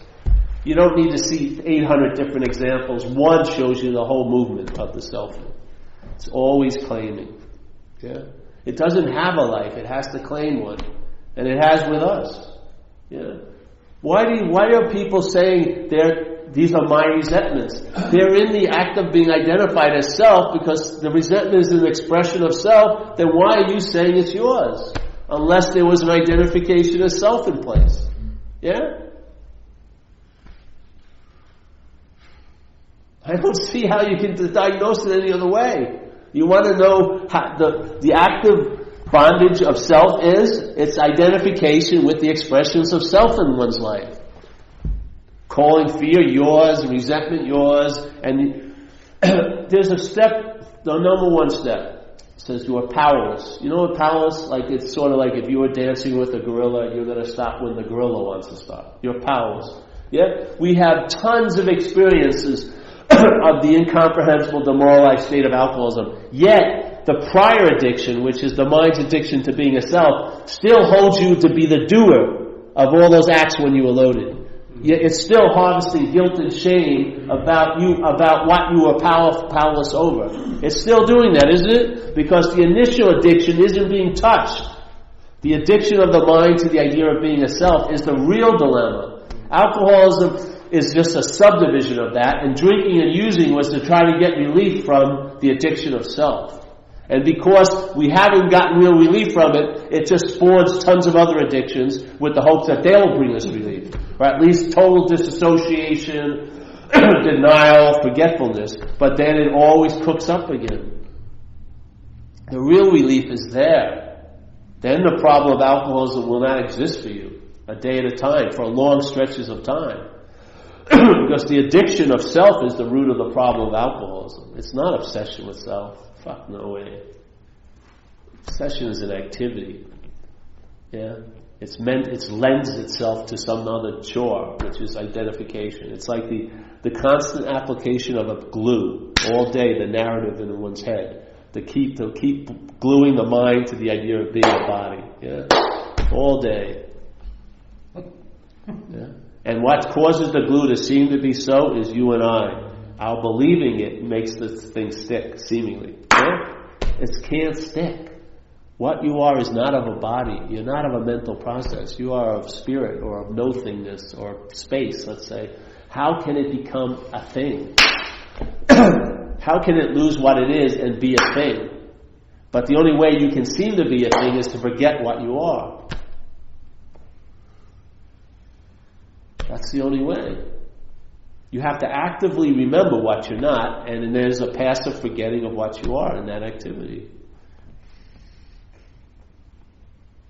You don't need to see 800 different examples. One shows you the whole movement of the selfing. It's always claiming. Yeah? It doesn't have a life, it has to claim one. And it has with us. Yeah? Why are people saying these are my resentments? They're in the act of being identified as self, because the resentment is an expression of self. Then why are you saying it's yours? Unless there was an identification as self in place. Yeah? I don't see how you can diagnose it any other way. You want to know how the active bondage of self is? It's identification with the expressions of self in one's life. Calling fear yours, resentment yours, and there's a step, the number one step. It says you are powerless. You know what powerless? Like it's sort of like if you were dancing with a gorilla, you're going to stop when the gorilla wants to stop. You're powerless. Yeah? We have tons of experiences of the incomprehensible, demoralized state of alcoholism. Yet, the prior addiction, which is the mind's addiction to being a self, still holds you to be the doer of all those acts when you were loaded. Yet it's still harvesting guilt and shame about what you were powerless over. It's still doing that, isn't it? Because the initial addiction isn't being touched. The addiction of the mind to the idea of being a self is the real dilemma. Alcoholism is just a subdivision of that, and drinking and using was to try to get relief from the addiction of self. And because we haven't gotten real relief from it, it just spawns tons of other addictions with the hopes that they'll bring us relief. Or at least total disassociation, denial, forgetfulness. But then it always cooks up again. The real relief is there. Then the problem of alcoholism will not exist for you a day at a time, for long stretches of time. Because the addiction of self is the root of the problem of alcoholism. It's not obsession with self. Fuck, no way. Obsession is an activity. Yeah? It lends itself to some other chore, which is identification. It's like the constant application of a glue all day, the narrative in one's head. To keep gluing the mind to the idea of being a body. Yeah? All day. Yeah? And what causes the glue to seem to be so is you and I. How believing it makes this thing stick, seemingly. Yeah? It can't stick. What you are is not of a body. You're not of a mental process. You are of spirit or of nothingness or space, let's say. How can it become a thing? How can it lose what it is and be a thing? But the only way you can seem to be a thing is to forget what you are. That's the only way. You have to actively remember what you're not, and then there's a passive forgetting of what you are in that activity.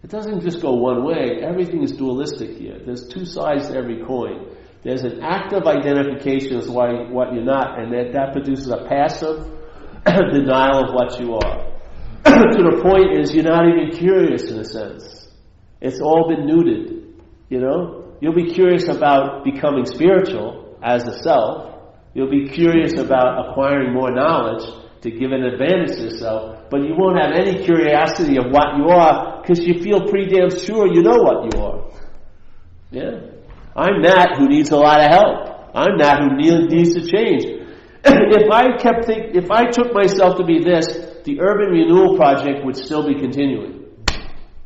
It doesn't just go one way. Everything is dualistic here. There's two sides to every coin. There's an active identification of what you're not, and that produces a passive denial of what you are. To the point is you're not even curious in a sense. It's all been neutered. You'll be curious about becoming spiritual as a self. You'll be curious about acquiring more knowledge to give an advantage to yourself, but you won't have any curiosity of what you are because you feel pretty damn sure you know what you are. Yeah? I'm that who needs a lot of help. I'm that who needs to change. If I took myself to be this, the Urban Renewal Project would still be continuing.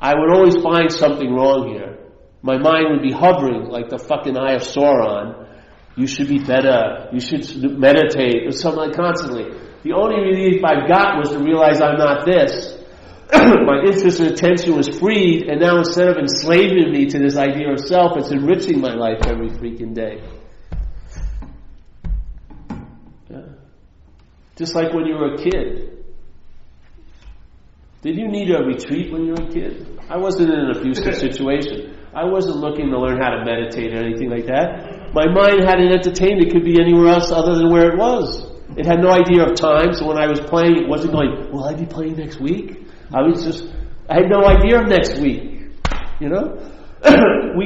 I would always find something wrong here. My mind would be hovering like the fucking Eye of Sauron. You should be better. You should meditate or something like constantly. The only relief I got was to realize I'm not this. My interest and attention was freed, and now instead of enslaving me to this idea of self, it's enriching my life every freaking day. Yeah. Just like when you were a kid. Did you need a retreat when you were a kid? I wasn't in an abusive situation. I wasn't looking to learn how to meditate or anything like that. My mind hadn't entertained it could be anywhere else other than where it was. It had no idea of time, so when I was playing, it wasn't going, will I be playing next week? I had no idea of next week. We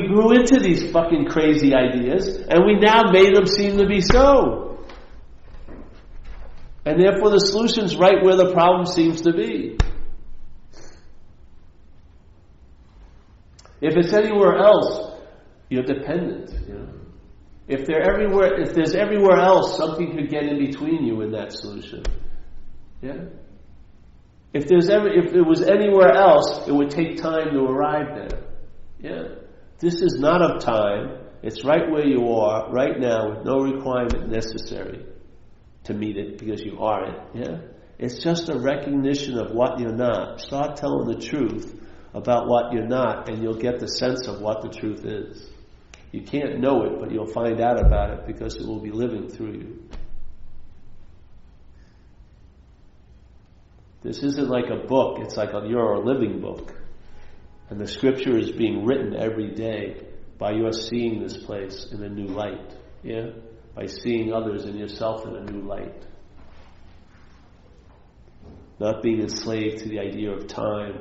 grew into these fucking crazy ideas, and we now made them seem to be so. And therefore the solution's right where the problem seems to be. If it's anywhere else, you're dependent, If there's everywhere else, something could get in between you in that solution. Yeah? If it was anywhere else, it would take time to arrive there. Yeah. This is not of time. It's right where you are, right now, with no requirement necessary to meet it because you are it. Yeah. It's just a recognition of what you're not. Start telling the truth about what you're not, and you'll get the sense of what the truth is. You can't know it, but you'll find out about it because it will be living through you. This isn't like a book, it's like you're a living book. And the scripture is being written every day by your seeing this place in a new light. Yeah? By seeing others and yourself in a new light. Not being enslaved to the idea of time.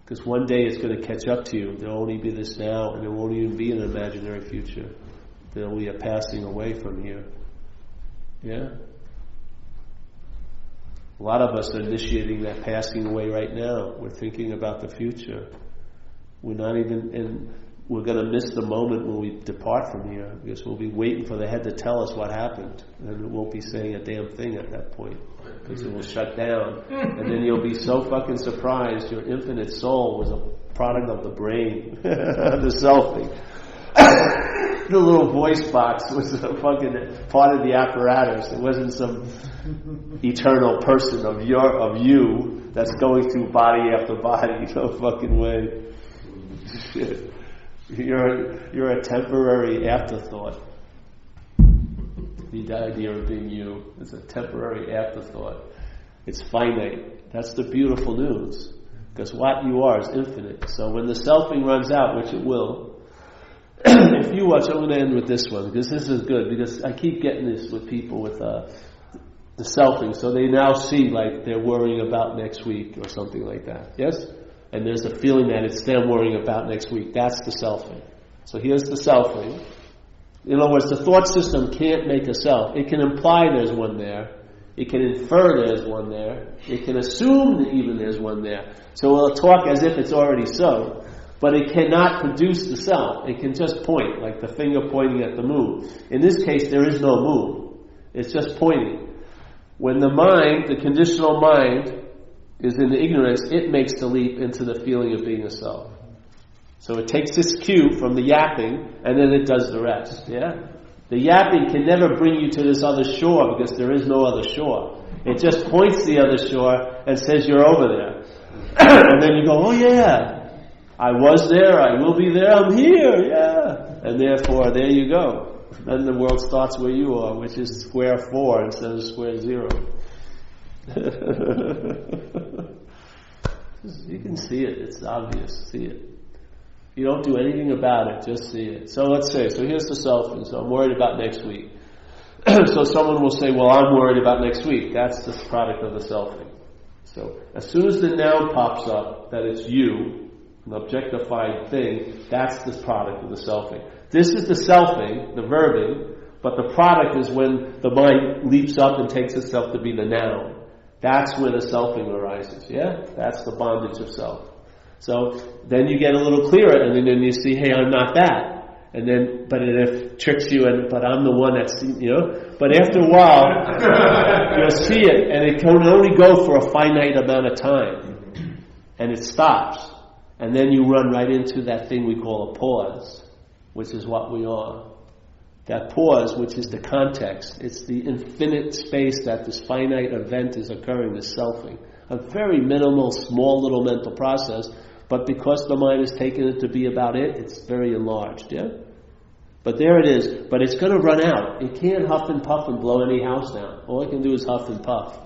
Because one day it's going to catch up to you. There'll only be this now, and there won't even be an imaginary future. There'll be a passing away from here. Yeah? A lot of us are initiating that passing away right now. We're thinking about the future. We're not even, and we're going to miss the moment when we depart from here, because we'll be waiting for the head to tell us what happened, and it won't be saying a damn thing at that point, because it will shut down, and then you'll be so fucking surprised your infinite soul was a product of the brain, the selfing. The little voice box was a fucking part of the apparatus. It wasn't some eternal person of you that's going through body after body. No fucking way. Shit. You're a temporary afterthought. The idea of being you is a temporary afterthought. It's finite. That's the beautiful news. Because what you are is infinite. So when the selfing runs out, which it will, if you watch, I'm going to end with this one, because this is good, because I keep getting this with people with the selfing, so they now see like they're worrying about next week or something like that. Yes? And there's a feeling that it's them worrying about next week. That's the selfing. So here's the selfing. In other words, the thought system can't make a self. It can imply there's one there. It can infer there's one there. It can assume that even there's one there. So it'll talk as if it's already so. But it cannot produce the self. It can just point, like the finger pointing at the moon. In this case, there is no moon. It's just pointing. When the mind, the conditional mind, is in the ignorance, it makes the leap into the feeling of being a self. So it takes this cue from the yapping, and then it does the rest. Yeah? The yapping can never bring you to this other shore, because there is no other shore. It just points the other shore and says you're over there. And then you go, oh yeah, I was there, I will be there, I'm here, yeah. And therefore, there you go. Then the world starts where you are, which is square 4 instead of square 0. You can see it, it's obvious, see it. You don't do anything about it, just see it. So let's say, so here's the selfing, so I'm worried about next week. So someone will say, well, I'm worried about next week. That's the product of the selfing. So as soon as the noun pops up, that it's you, an objectified thing, that's the product of the selfing. This is the selfing, the verbing, but the product is when the mind leaps up and takes itself to be the noun. That's where the selfing arises, yeah? That's the bondage of self. So then you get a little clearer, and then you see, hey, I'm not that. And then, but it tricks you, but I'm the one that's, But after a while, you'll see it, and it can only go for a finite amount of time. And it stops. And then you run right into that thing we call a pause, which is what we are. That pause, which is the context, it's the infinite space that this finite event is occurring, this selfing. A very minimal, small little mental process, but because the mind has taken it to be about it, it's very enlarged, yeah? But there it is. But it's going to run out. It can't huff and puff and blow any house down. All it can do is huff and puff.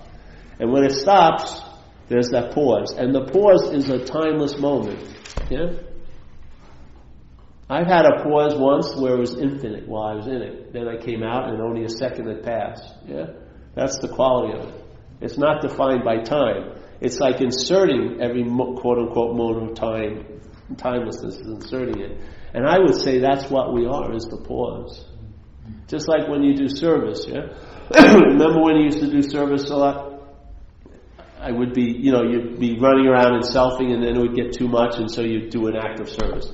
And when it stops, there's that pause. And the pause is a timeless moment, yeah? I've had a pause once where it was infinite while I was in it. Then I came out and only a second had passed, yeah? That's the quality of it. It's not defined by time. It's like inserting every quote-unquote moment of time. Timelessness is inserting it. And I would say that's what we are, is the pause. Just like when you do service, yeah? Remember when you used to do service a lot? I would be, you'd be running around and selfing, and then it would get too much, and so you'd do an act of service.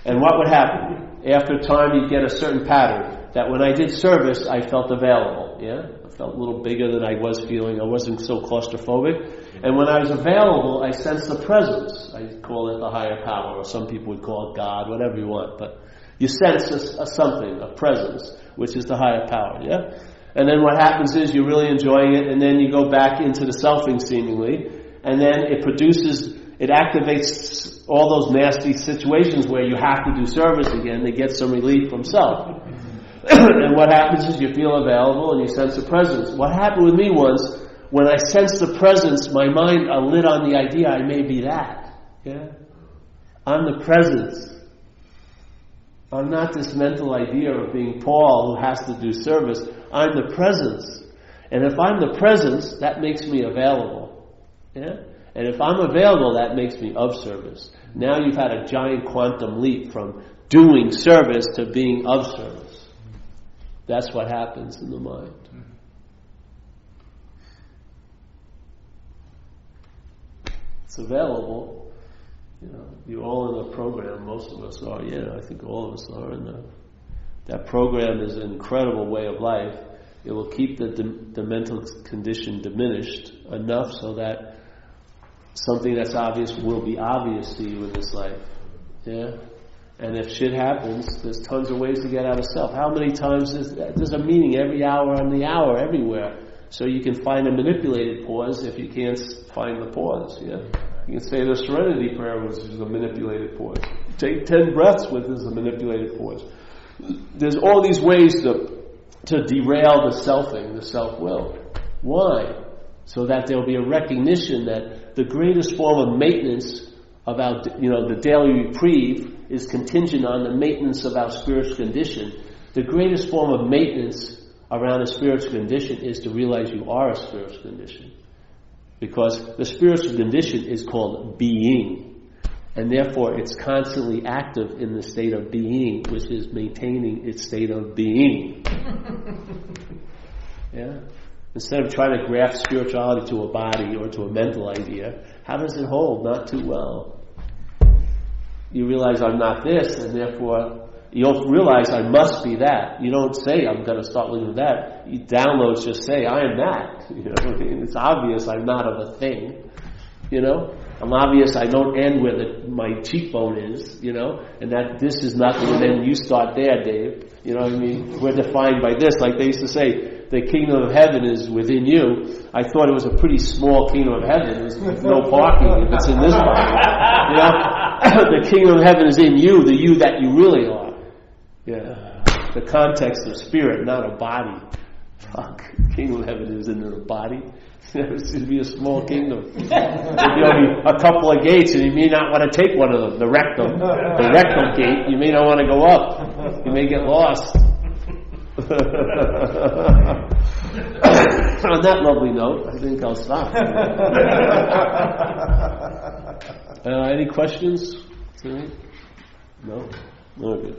And what would happen? After time, you'd get a certain pattern. That when I did service, I felt available, yeah? Felt a little bigger than I was feeling. I wasn't so claustrophobic. And when I was available, I sensed the presence. I call it the higher power, or some people would call it God, whatever you want. But you sense a something, a presence, which is the higher power, yeah? And then what happens is you're really enjoying it, and then you go back into the selfing seemingly, and then it activates all those nasty situations where you have to do service again to get some relief from self. And what happens is you feel available and you sense the presence. What happened with me once, when I sensed the presence, my mind lit on the idea I may be that. Yeah? I'm the presence. I'm not this mental idea of being Paul who has to do service. I'm the presence. And if I'm the presence, that makes me available. Yeah? And if I'm available, that makes me of service. Now you've had a giant quantum leap from doing service to being of service. That's what happens in the mind. It's available. You're all in a program. Most of us are. Yeah, I think all of us are in that program is an incredible way of life. It will keep the mental condition diminished enough so that something that's obvious will be obvious to you in this life. Yeah? And if shit happens, there's tons of ways to get out of self. How many times there's a meeting every hour on the hour everywhere. So you can find a manipulated pause if you can't find the pause. Yeah, you can say the Serenity Prayer, which is a manipulated pause. Take 10 breaths with is a manipulated pause. There's all these ways to derail the selfing, the self-will. Why? So that there will be a recognition that the greatest form of maintenance of our, the daily reprieve is contingent on the maintenance of our spiritual condition. The greatest form of maintenance around a spiritual condition is to realize you are a spiritual condition. Because the spiritual condition is called being. And therefore it's constantly active in the state of being, which is maintaining its state of being. Yeah? Instead of trying to graft spirituality to a body or to a mental idea, how does it hold? Not too well. you realize I'm not this, and therefore you don't realize I must be that. You don't say I'm going to start looking at that. You downloads just say I am that. You know, it's obvious I'm not of a thing. You know, I'm obvious I don't end where my cheekbone is. You know, and that this is nothing, and then you start there, Dave. You know what I mean? We're defined by this, like they used to say. The kingdom of heaven is within you. I thought it was a pretty small kingdom of heaven. There's no parking if it's in this body. You know, the kingdom of heaven is in you, the you that you really are. Yeah, the context of spirit, not a body. Fuck, kingdom of heaven is in a body. It should be a small kingdom. There'd be only a couple of gates, and you may not want to take one of them. The rectum gate. You may not want to go up. You may get lost. On that lovely note, I think I'll stop. Any questions? No? No, good.